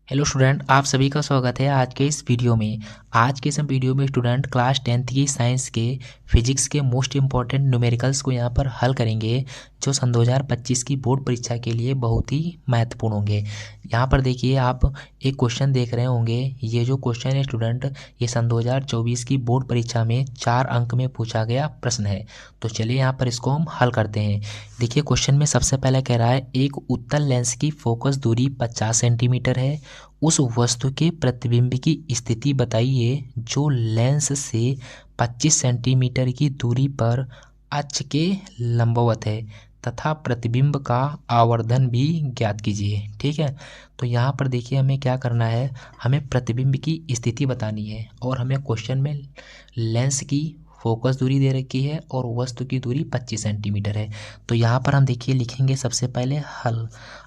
Hello student, आप सभी का स्वागत है आज के इस वीडियो में। आज के इस वीडियो में स्टूडेंट क्लास 10th की साइंस के फिजिक्स के मोस्ट इंपॉर्टेंट न्यूमेरिकल्स को यहाँ पर हल करेंगे, जो सन 2025 की बोर्ड परीक्षा के लिए बहुत ही महत्वपूर्ण होंगे। यहाँ पर देखिए, आप एक क्वेश्चन देख रहे होंगे। ये जो क्वेश्चन है स्टूडेंट, ये सन 2024 की बोर्ड परीक्षा में 4 अंक में पूछा गया प्रश्न है। तो चलिए यहाँ पर इसको हम हल करते हैं। देखिए, क्वेश्चन में सबसे पहले कह रहा है एक उत्तल लेंस की फोकस दूरी 50 सेंटीमीटर है। उस वस्तु के प्रतिबिंब की स्थिति बताइए जो लेंस से 25 सेंटीमीटर की दूरी पर अक्ष के लंबवत है, तथा प्रतिबिंब का आवर्धन भी ज्ञात कीजिए। ठीक है, तो यहाँ पर देखिए हमें क्या करना है, हमें प्रतिबिंब की स्थिति बतानी है और हमें क्वेश्चन में लेंस की फोकस दूरी दे रखी है और वस्तु की दूरी 25 सेंटीमीटर है। तो यहाँ पर हम देखिए लिखेंगे सबसे पहले हल।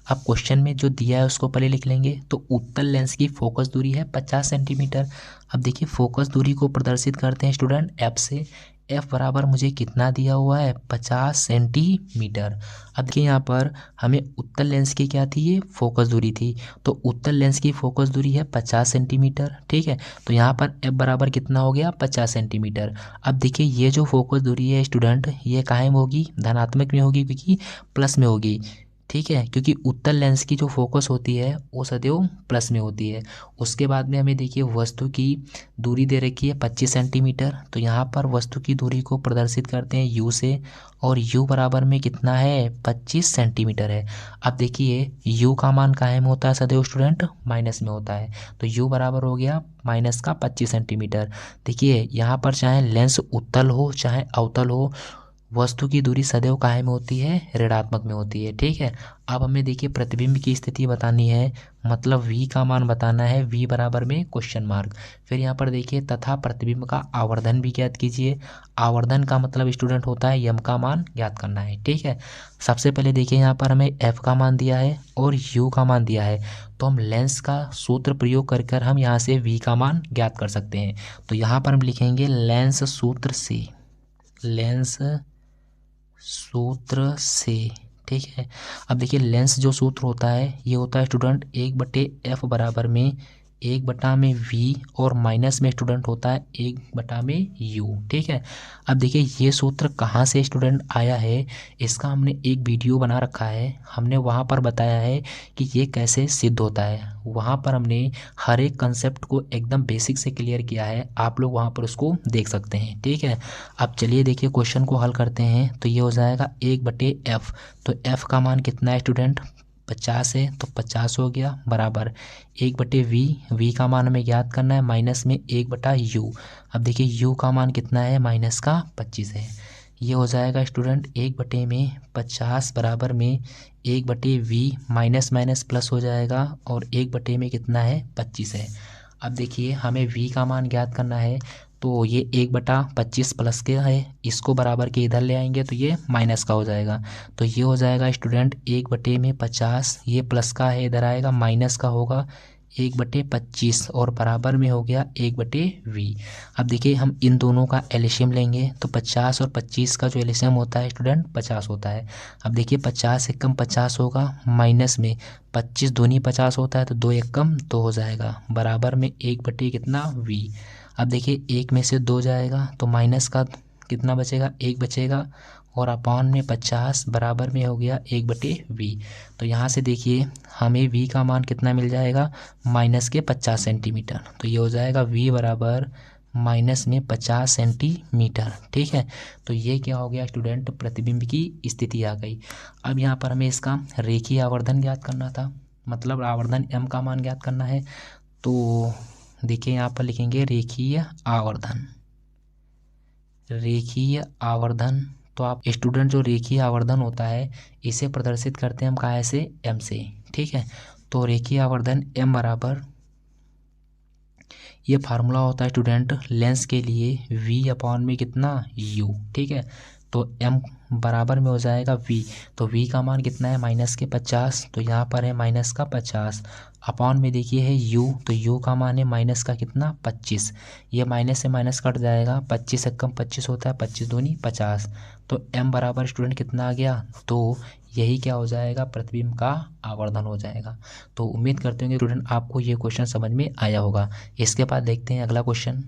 अब क्वेश्चन में जो दिया है उसको पहले लिख लेंगे। तो उत्तल लेंस की फोकस दूरी है 50 सेंटीमीटर। अब देखिए फोकस दूरी को प्रदर्शित करते हैं स्टूडेंट एफ से। एफ बराबर मुझे कितना दिया हुआ है, 50 सेंटीमीटर। अब देखिए यहाँ पर हमें उत्तल लेंस की क्या थी, ये फोकस दूरी थी। तो उत्तल लेंस की फोकस दूरी है 50 सेंटीमीटर। ठीक है, तो यहाँ पर एफ बराबर कितना हो गया, 50 सेंटीमीटर। अब देखिए ये जो फोकस दूरी है स्टूडेंट, ये काहे में होगी, धनात्मक में होगी, क्योंकि प्लस में होगी। ठीक है, क्योंकि उत्तल लेंस की जो फोकस होती है वो सदैव प्लस में होती है। उसके बाद में हमें देखिए वस्तु की दूरी दे रखी है 25 सेंटीमीटर। तो यहाँ पर वस्तु की दूरी को प्रदर्शित करते हैं यू से, और यू बराबर में कितना है, 25 सेंटीमीटर है। अब देखिए यू का मान काहे में होता है सदैव स्टूडेंट, माइनस में होता है। तो यू बराबर हो गया माइनस का 25 सेंटीमीटर। देखिए यहाँ पर चाहे लेंस उत्तल हो चाहे अवतल हो, वस्तु की दूरी सदैव काहे में होती है, ऋणात्मक में होती है। ठीक है, अब हमें देखिए प्रतिबिंब की स्थिति बतानी है, मतलब v का मान बताना है। v बराबर में क्वेश्चन मार्क। फिर यहाँ पर देखिए तथा प्रतिबिंब का आवर्धन भी ज्ञात कीजिए। आवर्धन का मतलब स्टूडेंट होता है यम का मान ज्ञात करना है। ठीक है, सबसे पहले देखिए यहाँ पर हमें f का मान दिया है और u का मान दिया है। तो हम लेंस का सूत्र प्रयोग कर कर हम यहाँ से v का मान ज्ञात कर सकते हैं। तो यहाँ पर हम लिखेंगे लेंस सूत्र से, लेंस सूत्र से। ठीक है, अब देखिए लेंस जो सूत्र होता है ये होता है स्टूडेंट 1/f बराबर में 1/में v, और माइनस में स्टूडेंट होता है 1/में u। ठीक है, अब देखिए ये सूत्र कहाँ से स्टूडेंट आया है, इसका हमने एक वीडियो बना रखा है। हमने वहाँ पर बताया है कि ये कैसे सिद्ध होता है। वहाँ पर हमने हर एक कंसेप्ट को एकदम बेसिक से क्लियर किया है, आप लोग वहाँ पर उसको देख सकते हैं। ठीक है, अब चलिए देखिए क्वेश्चन को हल करते हैं। तो ये हो जाएगा 1/f। तो f का मान कितना है स्टूडेंट, 50 है, तो 50 हो गया बराबर 1/v। v का मान हमें ज्ञात करना है, माइनस में 1/u। अब देखिए u का मान कितना है, माइनस का 25 है। ये हो जाएगा स्टूडेंट 1/50 बराबर में 1/v, माइनस माइनस प्लस हो जाएगा, और 1/में में कितना है, 25 है। अब देखिए हमें v का मान ज्ञात करना है। तो ये 1/25 प्लस के है, इसको बराबर के इधर ले आएंगे तो ये माइनस का हो जाएगा। तो ये हो जाएगा स्टूडेंट 1/50, ये प्लस का है, इधर आएगा माइनस का होगा 1/25, और बराबर में हो गया 1/v। अब देखिए हम इन दोनों का एलसीएम लेंगे तो 50 और 25 का जो एलसीएम होता है स्टूडेंट 50 होता है। अब देखिए 50 एक कम 50 होगा, माइनस में 25 दूनी 50 होता है, तो 2 एक कम 2 हो जाएगा, बराबर में 1/ कितना, v। अब देखिए 1 में से 2 जाएगा तो माइनस का कितना बचेगा, 1 बचेगा, और अपॉन में 50 बराबर में हो गया 1/v। तो यहाँ से देखिए हमें v का मान कितना मिल जाएगा, माइनस के 50 सेंटीमीटर। तो ये हो जाएगा v बराबर माइनस में 50 सेंटीमीटर। ठीक है, तो ये क्या हो गया स्टूडेंट, प्रतिबिंब की स्थिति आ गई। अब यहाँ पर हमें इसका रेखीय आवर्धन ज्ञात करना था, मतलब आवर्धन m का मान ज्ञात करना है। तो देखिए यहाँ पर लिखेंगे रेखीय आवर्धन, रेखीय आवर्धन। तो आप स्टूडेंट जो रेखीय आवर्धन होता है इसे प्रदर्शित करते हैं हम कहाँ से, m से। ठीक है, तो रेखीय आवर्धन m बराबर, ये फार्मूला होता है स्टूडेंट लेंस के लिए v/में कितना, u। ठीक है, तो m बराबर में हो जाएगा v। तो v का मान कितना है, माइनस के 50, तो यहाँ पर है माइनस का 50, अपॉन में देखिए है u, तो u का मान है माइनस का कितना, 25। ये माइनस से माइनस कट जाएगा, 25 से कम 25 होता है, 25 दूनी 50। तो m बराबर स्टूडेंट कितना आ गया, 2। यही क्या हो जाएगा, प्रतिबिंब का आवर्धन हो जाएगा। तो उम्मीद करते होंगे स्टूडेंट आपको ये क्वेश्चन समझ में आया होगा। इसके बाद देखते हैं अगला क्वेश्चन।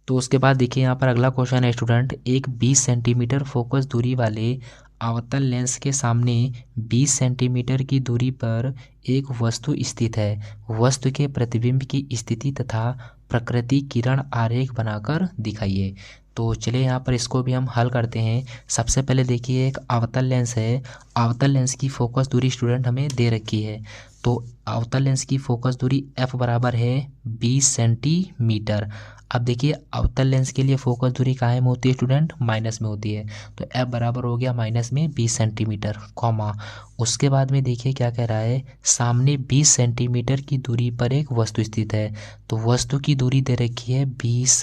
तो उसके बाद देखिए यहाँ पर अगला क्वेश्चन है स्टूडेंट, एक 20 सेंटीमीटर फोकस दूरी वाले अवतल लेंस के सामने 20 सेंटीमीटर की दूरी पर एक वस्तु स्थित है। वस्तु के प्रतिबिंब की स्थिति तथा प्रकृति किरण आरेख बनाकर दिखाइए। तो चलिए यहाँ पर इसको भी हम हल करते हैं। सबसे पहले देखिए एक अवतल लेंस है, अवतल लेंस की फोकस दूरी स्टूडेंट हमें दे रखी है। तो अवतल लेंस की फोकस दूरी f बराबर है 20 सेंटीमीटर। अब देखिए अवतल लेंस के लिए फोकस दूरी काहे में होती है स्टूडेंट, माइनस में होती है। तो f बराबर हो गया माइनस में 20 सेंटीमीटर कॉमा, उसके बाद में देखिए क्या कह रहा है, सामने 20 सेंटीमीटर की दूरी पर एक वस्तु स्थित है। तो वस्तु की दूरी दे रखी है 20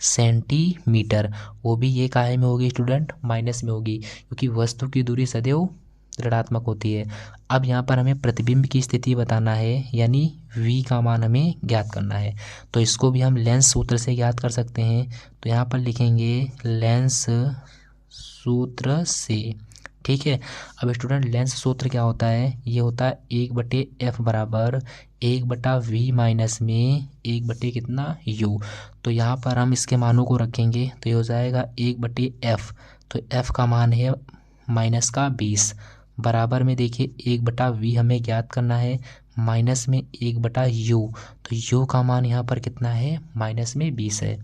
सेंटीमीटर, वो भी ये काहे में होगी स्टूडेंट, माइनस में होगी, क्योंकि वस्तु की दूरी सदैव ऋणात्मक होती है। अब यहाँ पर हमें प्रतिबिंब की स्थिति बताना है, यानी v का मान हमें ज्ञात करना है। तो इसको भी हम लेंस सूत्र से ज्ञात कर सकते हैं। तो यहाँ पर लिखेंगे लेंस सूत्र से, ठीक है। अब स्टूडेंट लेंस सूत्र क्या होता है, ये होता है 1/f बराबर 1/v माइनस में 1/ कितना u। तो यहाँ पर हम इसके मानों को रखेंगे तो ये हो जाएगा 1/f। तो f का मान है माइनस का 20 बराबर में देखिए 1/v हमें ज्ञात करना है, माइनस में 1/u। तो u का मान यहाँ पर कितना है, माइनस में 20 है।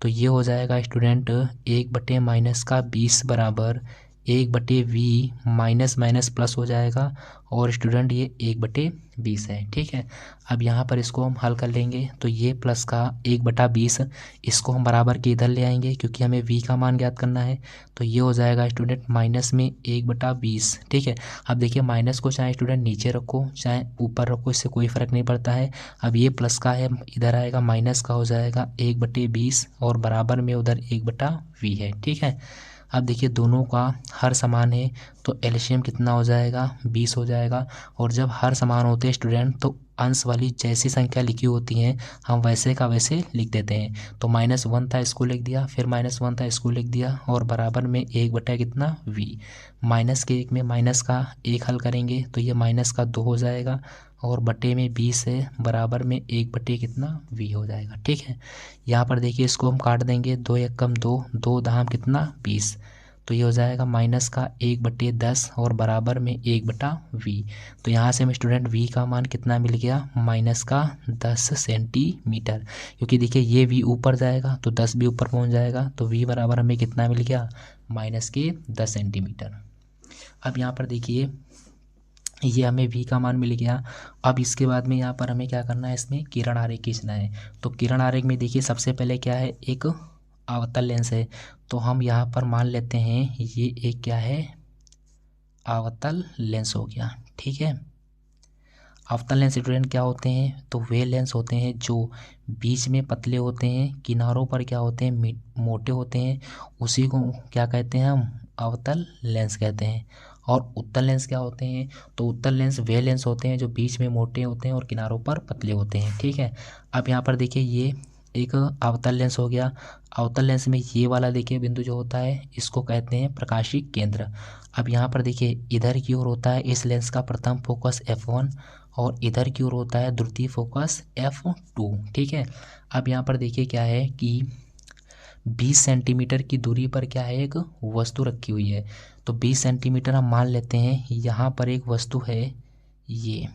तो ये हो जाएगा स्टूडेंट 1/-20 बराबर 1/v माइनस माइनस प्लस हो जाएगा, और स्टूडेंट ये 1/20 है, ठीक है। अब यहाँ पर इसको हम हल कर लेंगे तो ये प्लस का 1/20 इसको हम बराबर के इधर ले आएंगे क्योंकि हमें v का मान ज्ञात करना है। तो ये हो जाएगा स्टूडेंट माइनस में 1/20, ठीक है। अब देखिए माइनस को चाहे स्टूडेंट नीचे रखो चाहे ऊपर रखो, इससे कोई फ़र्क नहीं पड़ता है। अब ये प्लस का है, इधर आएगा माइनस का, हो जाएगा 1/20 और बराबर में उधर 1/v है, ठीक है। अब देखिए दोनों का हर समान है तो एलसीएम कितना हो जाएगा, 20 हो जाएगा। और जब हर समान होते हैं स्टूडेंट तो अंश वाली जैसी संख्या लिखी होती हैं हम वैसे का वैसे लिख देते हैं। तो -1 था इसको लिख दिया, फिर -1 था इसको लिख दिया, और बराबर में 1/ कितना v। माइनस के 1 में माइनस का 1 हल करेंगे तो ये माइनस का 2 हो जाएगा, और बटे में 20 है, बराबर में 1/ कितना v हो जाएगा, ठीक है। यहाँ पर देखिए इसको हम काट देंगे, 2 एकम 2, 2 दाम कितना 20। तो ये हो जाएगा माइनस का 1/10 और बराबर में 1/v। तो यहाँ से हमें स्टूडेंट v का मान कितना मिल गया, माइनस का 10 सेंटीमीटर, क्योंकि देखिए ये v ऊपर जाएगा तो 10 भी ऊपर पहुँच जाएगा। तो v बराबर हमें कितना मिल गया, माइनस के 10 सेंटीमीटर। अब यहाँ पर देखिए ये हमें v का मान मिल गया। अब इसके बाद में यहाँ पर हमें क्या करना है, इसमें किरण आरेख खींचना है। तो किरण आरेख में देखिए सबसे पहले क्या है, एक अवतल लेंस है। तो हम यहाँ पर मान लेते हैं ये एक क्या है, अवतल लेंस हो गया, ठीक है। अवतल लेंस स्टूडेंट क्या होते हैं, तो वे लेंस होते हैं जो बीच में पतले होते हैं, किनारों पर क्या होते हैं, मोटे होते हैं। उसी को क्या कहते हैं, हम अवतल लेंस कहते हैं। और उत्तल लेंस क्या होते हैं, तो उत्तल लेंस वे लेंस होते हैं जो बीच में मोटे होते हैं और किनारों पर पतले होते हैं, ठीक है। अब यहाँ पर देखिए ये एक अवतल लेंस हो गया। अवतल लेंस में ये वाला देखिए बिंदु जो होता है इसको कहते हैं प्रकाशीय केंद्र। अब यहाँ पर देखिए इधर की ओर होता है इस लेंस का प्रथम फोकस f1 और इधर की ओर होता है द्वितीय फोकस f2, ठीक है। अब यहाँ पर देखिए क्या है कि 20 सेंटीमीटर की दूरी पर क्या है, एक वस्तु रखी हुई है। तो 20 सेंटीमीटर हम मान लेते हैं यहाँ पर एक वस्तु है ये,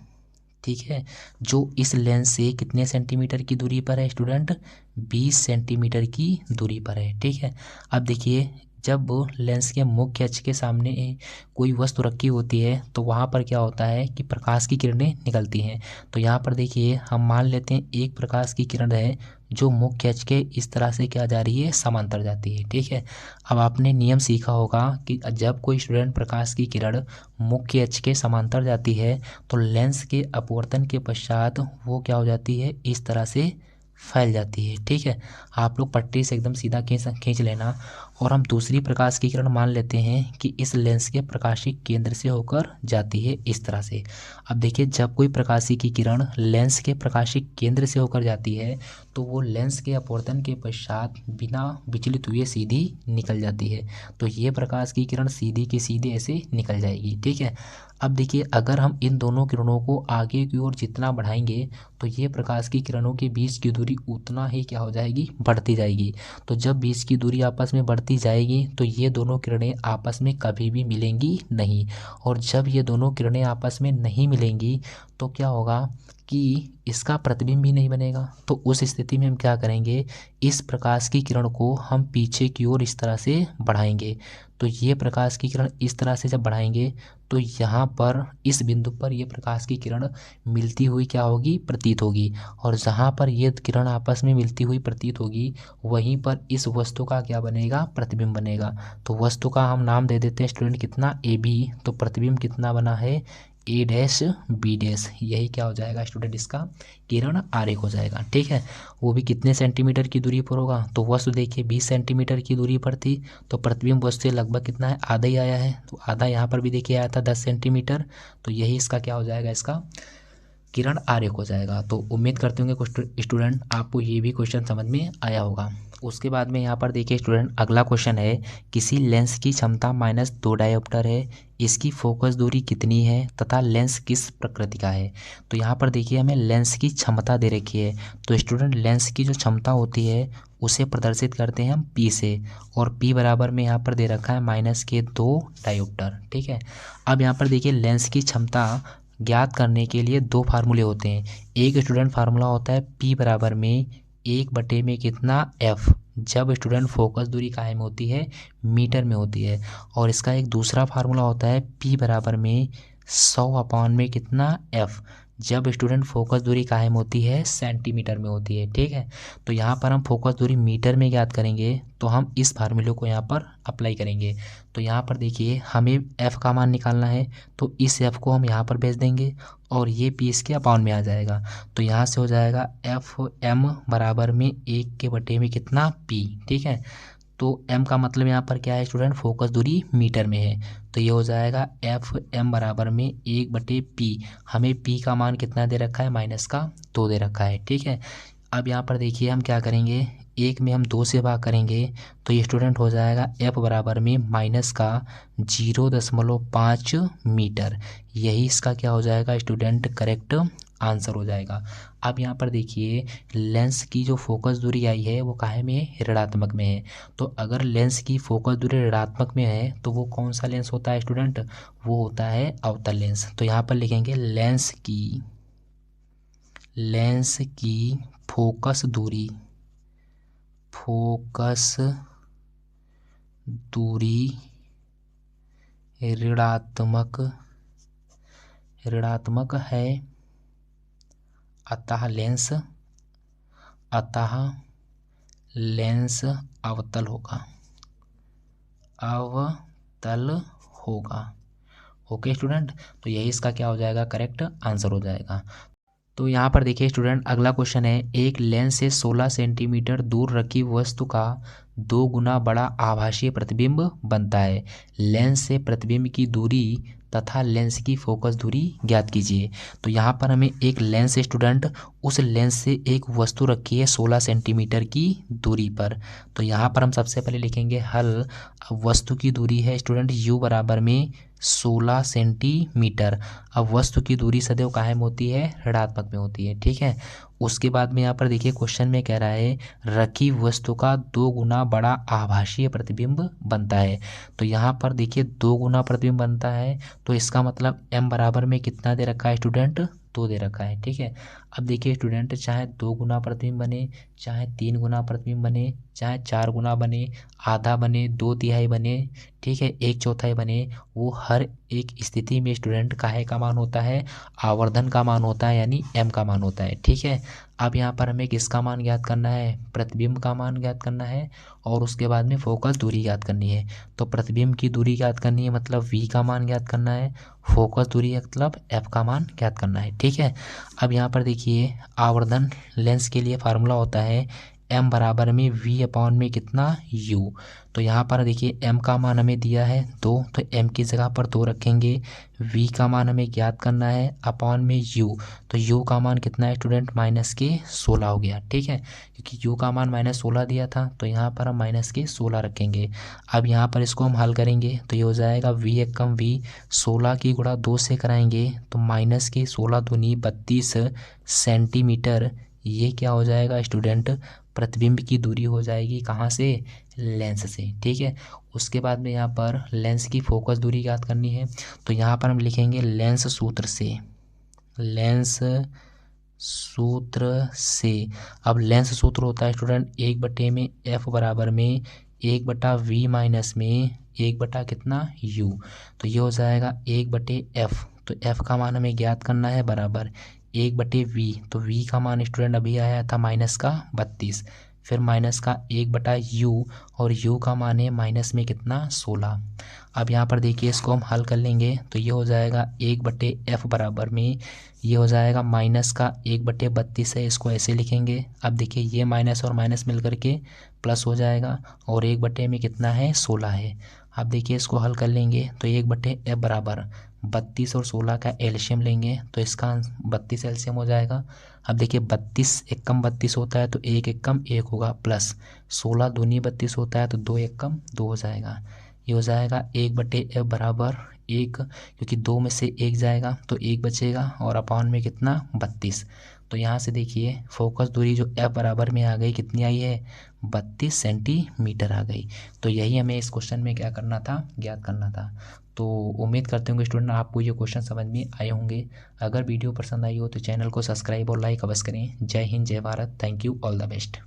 ठीक है, जो इस लेंस से कितने सेंटीमीटर की दूरी पर है स्टूडेंट, 20 सेंटीमीटर की दूरी पर है, ठीक है। अब देखिए जब लेंस के मुख्य अक्ष के सामने कोई वस्तु रखी होती है तो वहाँ पर क्या होता है कि प्रकाश की किरणें निकलती हैं। तो यहाँ पर देखिए हम मान लेते हैं एक प्रकाश की किरण है जो मुख्य अक्ष के इस तरह से क्या जा रही है, समांतर जाती है, ठीक है। अब आपने नियम सीखा होगा कि जब कोई स्टूडेंट प्रकाश की किरण मुख्य अक्ष के समांतर जाती है तो लेंस के अपवर्तन के पश्चात वो क्या हो जाती है, इस तरह से फैल जाती है। ठीक है, आप लोग पट्टी से एकदम सीधा खींच लेना। और हम दूसरी प्रकाश की किरण मान लेते हैं कि इस लेंस के प्रकाशिक केंद्र से होकर जाती है इस तरह से। अब देखिए, जब कोई प्रकाशिकी की किरण लेंस के प्रकाशिक केंद्र से होकर जाती है तो वो लेंस के अपवर्तन के पश्चात बिना विचलित हुए सीधी निकल जाती है। तो ये प्रकाश की किरण सीधी की सीधी ऐसे निकल जाएगी। ठीक है, अब देखिए, अगर हम इन दोनों किरणों को आगे की ओर जितना बढ़ाएंगे तो ये प्रकाश की किरणों के बीच की दूरी उतना ही क्या हो जाएगी, बढ़ती जाएगी। तो जब बीच की दूरी आपस में बढ़ती जाएगी तो ये दोनों किरणें आपस में कभी भी मिलेंगी नहीं। और जब ये दोनों किरणें आपस में नहीं मिलेंगी तो क्या होगा कि इसका प्रतिबिंब भी नहीं बनेगा। तो उस स्थिति में हम क्या करेंगे, इस प्रकाश की किरण को हम पीछे की ओर इस तरह से बढ़ाएंगे। तो ये प्रकाश की किरण इस तरह से जब बढ़ाएंगे तो यहाँ पर इस बिंदु पर ये प्रकाश की किरण मिलती हुई क्या होगी, प्रतीत होगी। और जहाँ पर ये किरण आपस में मिलती हुई प्रतीत होगी वहीं पर इस वस्तु का क्या बनेगा, प्रतिबिंब बनेगा। तो वस्तु का हम नाम दे देते हैं स्टूडेंट कितना, ए बी। तो प्रतिबिंब कितना बना है, ए डैश बी डैश। यही क्या हो जाएगा स्टूडेंट, इसका किरण आरेख हो जाएगा। ठीक है, वो भी कितने सेंटीमीटर की दूरी पर होगा, तो वस्तु देखिए 20 सेंटीमीटर की दूरी पर थी तो प्रतिबिंब वस्तु से लगभग कितना है, आधा ही आया है। तो आधा यहाँ पर भी देखिए आया था 10 सेंटीमीटर। तो यही इसका क्या हो जाएगा, इसका किरण आरेख हो जाएगा। तो उम्मीद करते होंगे कुछ स्टूडेंट आपको ये भी क्वेश्चन समझ में आया होगा। उसके बाद में यहाँ पर देखिए स्टूडेंट, अगला क्वेश्चन है, किसी लेंस की क्षमता -2 डायोप्टर है, इसकी फोकस दूरी कितनी है तथा लेंस किस प्रकृति का है। तो यहाँ पर देखिए हमें लेंस की क्षमता दे रखी है। तो स्टूडेंट, लेंस की जो क्षमता होती है उसे प्रदर्शित करते हैं हम P से, और P बराबर में यहाँ पर दे रखा है -2 डायोप्टर। ठीक है, अब यहाँ पर देखिए लेंस की क्षमता ज्ञात करने के लिए दो फार्मूले होते हैं। एक स्टूडेंट फार्मूला होता है P बराबर में 1 बटे में कितना, F, जब स्टूडेंट फोकस दूरी कायम होती है मीटर में होती है। और इसका एक दूसरा फार्मूला होता है P बराबर में 100 में कितना, F, जब स्टूडेंट फोकस दूरी कायम होती है सेंटीमीटर में होती है। ठीक है, तो यहाँ पर हम फोकस दूरी मीटर में ज्ञात करेंगे तो हम इस फार्मूले को यहाँ पर अप्लाई करेंगे। तो यहाँ पर देखिए हमें F का मान निकालना है तो इस F को हम यहाँ पर भेज देंगे और ये P इसके अपाउन में आ जाएगा। तो यहाँ से हो जाएगा FM बराबर में 1 के बटे में कितना, P। ठीक है, तो M का मतलब यहाँ पर क्या है स्टूडेंट, फोकस दूरी मीटर में है। तो ये हो जाएगा FM बराबर में 1/P। हमें P का मान कितना दे रखा है, -2 दे रखा है। ठीक है, अब यहाँ पर देखिए हम क्या करेंगे, 1 में हम 2 से भाग करेंगे तो ये स्टूडेंट हो जाएगा F बराबर में -0.5 मीटर। यही इसका क्या हो जाएगा स्टूडेंट, करेक्ट आंसर हो जाएगा। अब यहाँ पर देखिए लेंस की जो फोकस दूरी आई है वो काहे में है, ऋणात्मक में है। तो अगर लेंस की फोकस दूरी ऋणात्मक में है तो वो कौन सा लेंस होता है स्टूडेंट, वो होता है अवतल लेंस। तो यहाँ पर लिखेंगे लेंस की फोकस दूरी ऋणात्मक है, अतः लेंस अवतल होगा। ओके स्टूडेंट, तो यही इसका क्या हो जाएगा, करेक्ट आंसर हो जाएगा। तो यहाँ पर देखिए स्टूडेंट, अगला क्वेश्चन है, एक लेंस से 16 सेंटीमीटर दूर रखी वस्तु का 2 गुना बड़ा आभासीय प्रतिबिंब बनता है। लेंस से प्रतिबिंब की दूरी तथा लेंस की फोकस दूरी ज्ञात कीजिए। तो यहाँ पर हमें एक लेंस स्टूडेंट, उस लेंस से एक वस्तु रखी है 16 सेंटीमीटर की दूरी पर। तो यहाँ पर हम सबसे पहले लिखेंगे हल। वस्तु की दूरी है स्टूडेंट U बराबर में 16 सेंटीमीटर। अब वस्तु की दूरी सदैव कायम होती है, ऋणात्मक में होती है। ठीक है, उसके बाद में यहाँ पर देखिए क्वेश्चन में कह रहा है रखी वस्तु का 2 गुना बड़ा आभासीय प्रतिबिंब बनता है। तो यहाँ पर देखिए 2 गुना प्रतिबिंब बनता है तो इसका मतलब M बराबर में कितना दे रखा है स्टूडेंट, 2 दे रखा है। ठीक है, अब देखिए स्टूडेंट, चाहे 2 गुना प्रतिबिंब बने, चाहे 3 गुना प्रतिबिंब बने, चाहे 4 गुना बने, आधा बने, 2/3 बने, ठीक है, 1/4 बने, वो हर एक स्थिति में स्टूडेंट काहे का मान होता है, आवर्धन का मान होता है, यानी m का मान होता है। ठीक है, अब यहाँ पर हमें किसका मान ज्ञात करना है, प्रतिबिंब का मान ज्ञात करना है, और उसके बाद में फोकस दूरी ज्ञात करनी है। तो प्रतिबिंब की दूरी ज्ञात करनी है, मतलब v का मान ज्ञात करना है, फोकस दूरी मतलब f का मान ज्ञात करना है। ठीक है, अब यहाँ पर देखिए आवर्धन लेंस के लिए फार्मूला होता है m बराबर में v अपॉन में कितना u। तो यहाँ पर देखिए m का मान हमें दिया है 2, तो m की जगह पर 2 रखेंगे। v का मान हमें ज्ञात करना है अपॉन में u, तो u का मान कितना है स्टूडेंट, -16 हो गया। ठीक है, क्योंकि u का मान -16 दिया था, तो यहाँ पर हम -16 रखेंगे। अब यहाँ पर इसको हम हल करेंगे तो ये हो जाएगा v एकम v, 16 की गुणा 2 से कराएंगे तो -16 दूनी 32 सेंटीमीटर। ये क्या हो जाएगा स्टूडेंट, प्रतिबिंब की दूरी हो जाएगी कहाँ से, लेंस से। ठीक है, उसके बाद में यहाँ पर लेंस की फोकस दूरी ज्ञात करनी है, तो यहाँ पर हम लिखेंगे लेंस सूत्र से, लेंस सूत्र से। अब लेंस सूत्र होता है स्टूडेंट 1/f बराबर में 1/v माइनस में 1/ कितना u, तो ये हो जाएगा 1/f। तो f का मान हमें ज्ञात करना है बराबर 1/v, तो v का मान स्टूडेंट अभी आया था -32, फिर -1/u, और u का मान है माइनस में कितना 16। अब यहाँ पर देखिए इसको हम हल कर लेंगे तो ये हो जाएगा 1/f बराबर में, ये हो जाएगा -1/32 है, इसको ऐसे लिखेंगे। अब देखिए ये माइनस और माइनस मिल करके प्लस हो जाएगा, और 1/, में कितना है 16 है। अब देखिए इसको हल कर लेंगे तो 1/f बराबर 32 और 16 का एलसीएम लेंगे तो इसका 32 एलसीएम हो जाएगा। अब देखिए 32 एकम 32 होता है तो 1 एकम 1 होगा, प्लस 16 दूनी 32 होता है तो 2 एकम 2 हो जाएगा। ये हो जाएगा 1/f बराबर 1, क्योंकि 2 में से 1 जाएगा तो 1 बचेगा, और अपॉन में कितना 32। तो यहाँ से देखिए फोकस दूरी जो f बराबर में आ गई, कितनी आई है 32 सेंटीमीटर आ गई। तो यही हमें इस क्वेश्चन में क्या करना था, ज्ञात करना था। तो उम्मीद करते होंगे स्टूडेंट आपको ये क्वेश्चन समझ में आए होंगे। अगर वीडियो पसंद आई हो तो चैनल को सब्सक्राइब और लाइक अवश्य करें। जय हिंद, जय Bharat, thank you, all the best.